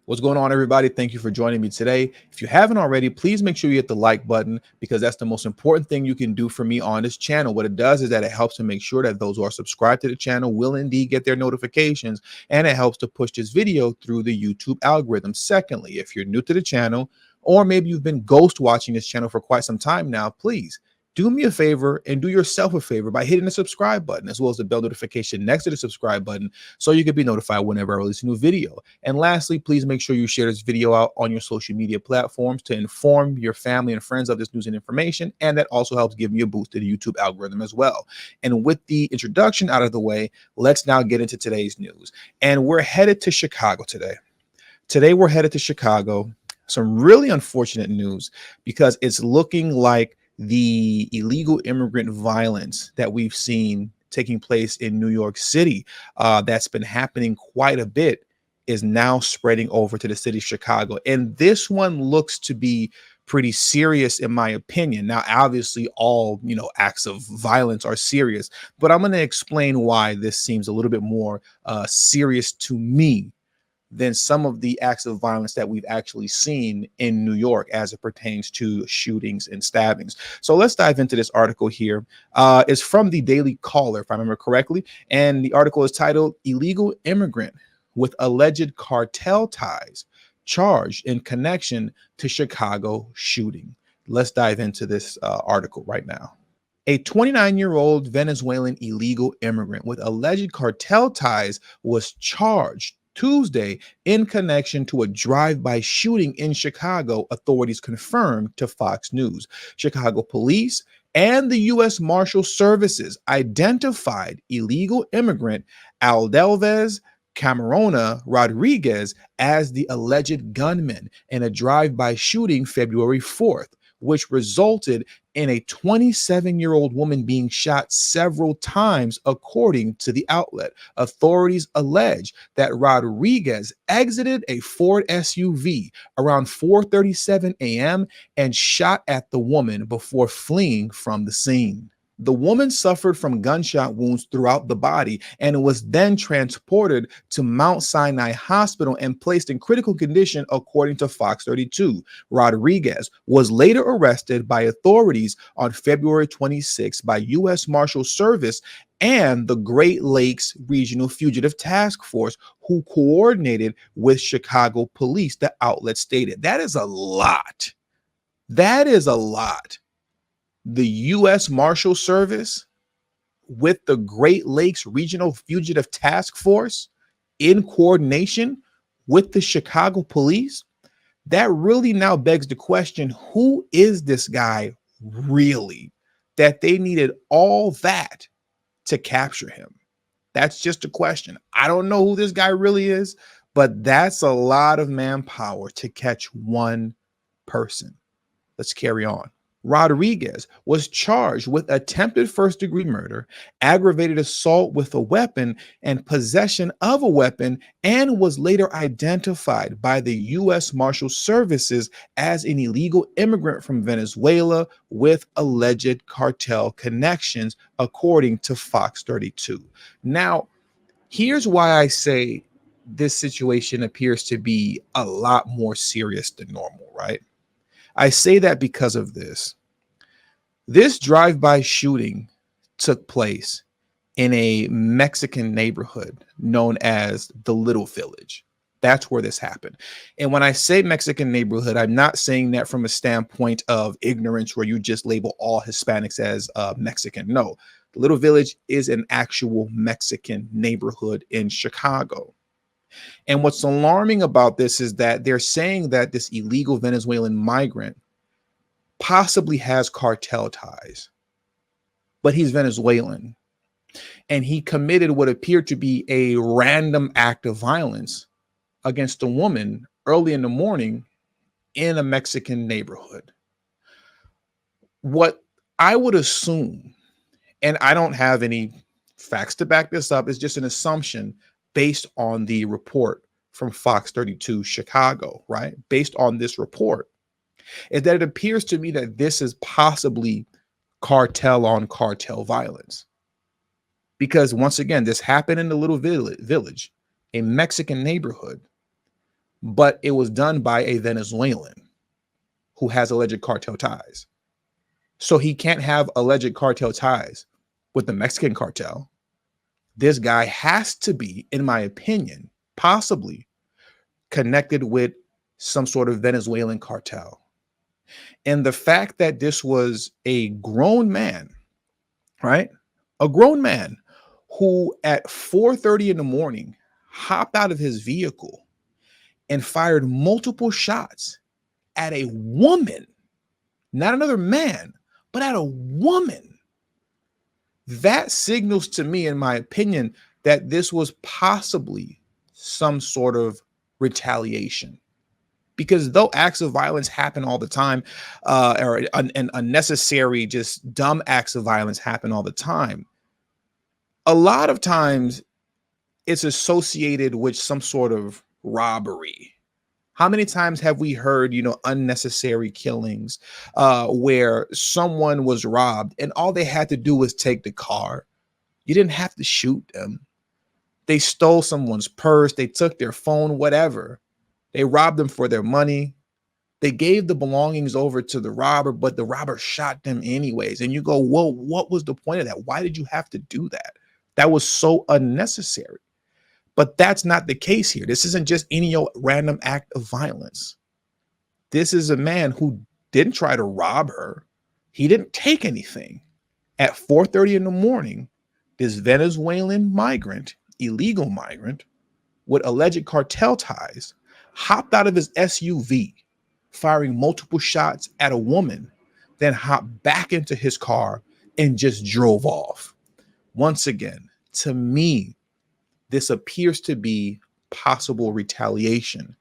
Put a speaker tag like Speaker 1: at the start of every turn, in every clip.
Speaker 1: What's going on, everybody? Thank you for joining me today. If you haven't already, please make sure you hit the like button because that's the most important thing you can do for me on this channel. What it does is that it helps to make sure that those who are subscribed to the channel will indeed get their notifications, and it helps to push this video through the YouTube algorithm. Secondly, if you're new to the channel, or maybe you've been ghost watching this channel for quite some time now, please do me a favor and do yourself a favor by hitting the subscribe button as well as the bell notification next to the subscribe button so you can be notified whenever I release a new video. And lastly, please make sure you share this video out on your social media platforms to inform your family and friends of this news and information, and that also helps give me a boost to the YouTube algorithm as well. And with the introduction out of the way, let's now get into today's news. And we're headed to Chicago today. Today we're headed to Chicago. Some really unfortunate news because it's looking like the illegal immigrant violence that we've seen taking place in New York City, that's been happening quite a bit, is now spreading over to the city of Chicago. And this one looks to be pretty serious, in my opinion. Now, obviously, all acts of violence are serious, but I'm going to explain why this seems a little bit more serious to me than some of the acts of violence that we've actually seen in New York as it pertains to shootings and stabbings. So let's dive into this article here. It's from the Daily Caller, if I remember correctly, and the article is titled "Illegal Immigrant with Alleged Cartel Ties Charged in Connection to Chicago Shooting." Let's dive into this article right now. A 29-year-old Venezuelan illegal immigrant with alleged cartel ties was charged Tuesday in connection to a drive-by shooting in Chicago, authorities confirmed to Fox News. Chicago police and the U.S. Marshal Services identified illegal immigrant Aldelvez Camarona Rodriguez as the alleged gunman in a drive-by shooting February 4th, which resulted in a 27-year-old woman being shot several times, according to the outlet. Authorities allege that Rodriguez exited a Ford SUV around 4:37 a.m. and shot at the woman before fleeing from the scene. The woman suffered from gunshot wounds throughout the body and was then transported to Mount Sinai Hospital and placed in critical condition, according to Fox 32. Rodriguez was later arrested by authorities on February 26 by U.S. Marshal Service and the Great Lakes Regional Fugitive Task Force, who coordinated with Chicago police, the outlet stated. That is a lot. That is a lot. The U.S. Marshal Service with the Great Lakes Regional Fugitive Task Force in coordination with the Chicago police. That really now begs the question, who is this guy really, that they needed all that to capture him? That's just a question. I don't know who this guy really is, but that's a lot of manpower to catch one person. Let's carry on. Rodriguez was charged with attempted first-degree murder, aggravated assault with a weapon, and possession of a weapon, and was later identified by the U.S. Marshal Services as an illegal immigrant from Venezuela with alleged cartel connections, according to Fox 32. Now, here's why I say this situation appears to be a lot more serious than normal, right? I say that because of this. This drive-by shooting took place in a Mexican neighborhood known as the Little Village. That's where this happened. And when I say Mexican neighborhood, I'm not saying that from a standpoint of ignorance where you just label all Hispanics as Mexican. No, the Little Village is an actual Mexican neighborhood in Chicago. And what's alarming about this is that they're saying that this illegal Venezuelan migrant possibly has cartel ties, but he's Venezuelan. And he committed what appeared to be a random act of violence against a woman early in the morning in a Mexican neighborhood. What I would assume, and I don't have any facts to back this up, is just an assumption based on the report from Fox 32 Chicago, right? Based on this report, is that it appears to me that this is possibly cartel on cartel violence. Because once again, this happened in the Little Village, a Mexican neighborhood. but it was done by a Venezuelan who has alleged cartel ties. So he can't have alleged cartel ties with the Mexican cartel. This guy has to be, in my opinion, possibly connected with some sort of Venezuelan cartel. And the fact that this was a grown man, right? A grown man who at 4:30 in the morning hopped out of his vehicle and fired multiple shots at a woman, not another man, but at a woman. That signals to me, in my opinion, that this was possibly some sort of retaliation. Because though acts of violence happen all the time, and unnecessary, just dumb acts of violence happen all the time, a lot of times it's associated with some sort of robbery. How many times have we heard, unnecessary killings where someone was robbed and all they had to do was take the car? You didn't have to shoot them. They stole someone's purse, they took their phone, whatever. They robbed them for their money. They gave the belongings over to the robber, but the robber shot them anyways. And you go, whoa, what was the point of that? Why did you have to do that? That was so unnecessary. But that's not the case here. This isn't just any random act of violence. This is a man who didn't try to rob her. He didn't take anything. At 4:30 in the morning, this Venezuelan migrant, illegal migrant, with alleged cartel ties, hopped out of his SUV, firing multiple shots at a woman, then hopped back into his car and just drove off. Once again, to me, this appears to be possible retaliation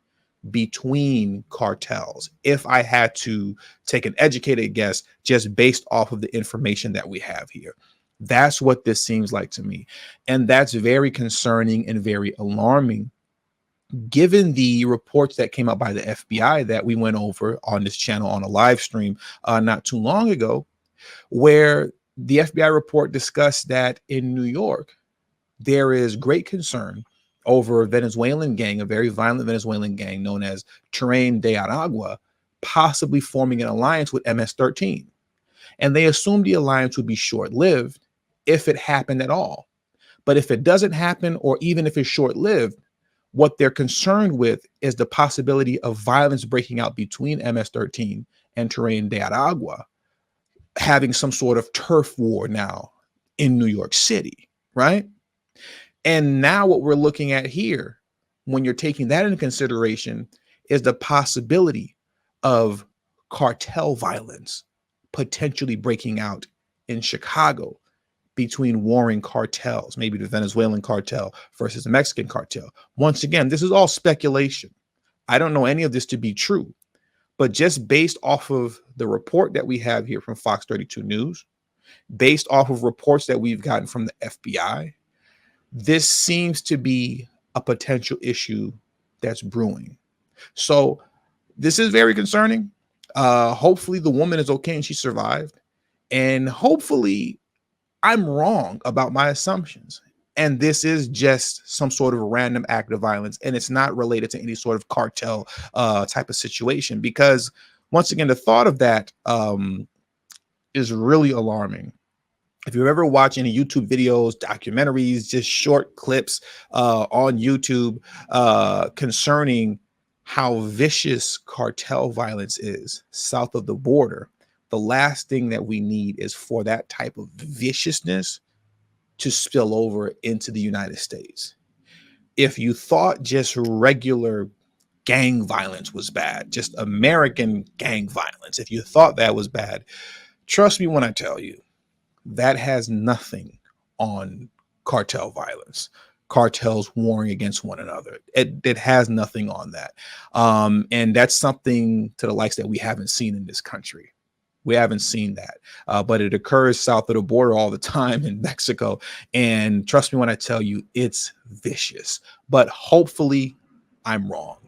Speaker 1: between cartels. If I had to take an educated guess, just based off of the information that we have here, that's what this seems like to me. And that's very concerning and very alarming, given the reports that came out by the FBI that we went over on this channel on a live stream not too long ago, where the FBI report discussed that in New York, there is great concern over a Venezuelan gang, a very violent Venezuelan gang known as Tren de Aragua, possibly forming an alliance with MS-13. And they assumed the alliance would be short-lived if it happened at all. But if it doesn't happen, or even if it's short-lived, what they're concerned with is the possibility of violence breaking out between MS-13 and Tren de Aragua, having some sort of turf war now in New York City, right? And now what we're looking at here, when you're taking that into consideration, is the possibility of cartel violence potentially breaking out in Chicago between warring cartels, maybe the Venezuelan cartel versus the Mexican cartel. Once again, this is all speculation. I don't know any of this to be true, but just based off of the report that we have here from Fox 32 News, based off of reports that we've gotten from the FBI, this seems to be a potential issue that's brewing. So this is very concerning. Hopefully the woman is okay and she survived. And hopefully I'm wrong about my assumptions. And this is just some sort of random act of violence. And it's not related to any sort of cartel type of situation. Because once again, the thought of that is really alarming. If you're ever watching any YouTube videos, documentaries, just short clips on YouTube concerning how vicious cartel violence is south of the border, the last thing that we need is for that type of viciousness to spill over into the United States. If you thought just regular gang violence was bad, just American gang violence, if you thought that was bad, trust me when I tell you, that has nothing on cartel violence, cartels warring against one another. It has nothing on that. And that's something to the likes that we haven't seen in this country. We haven't seen that, but it occurs south of the border all the time in Mexico. And trust me when I tell you, it's vicious, but hopefully I'm wrong.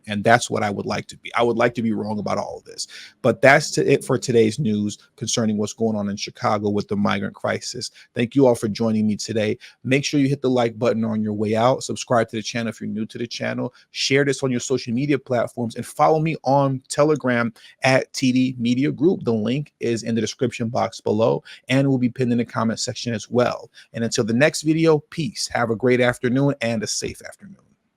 Speaker 1: And that's what I would like to be. I would like to be wrong about all of this. But that's it for today's news concerning what's going on in Chicago with the migrant crisis. Thank you all for joining me today. Make sure you hit the like button on your way out. Subscribe to the channel if you're new to the channel. Share this on your social media platforms and follow me on Telegram at TD Media Group. The link is in the description box below and will be pinned in the comment section as well. And until the next video, peace. Have a great afternoon and a safe afternoon.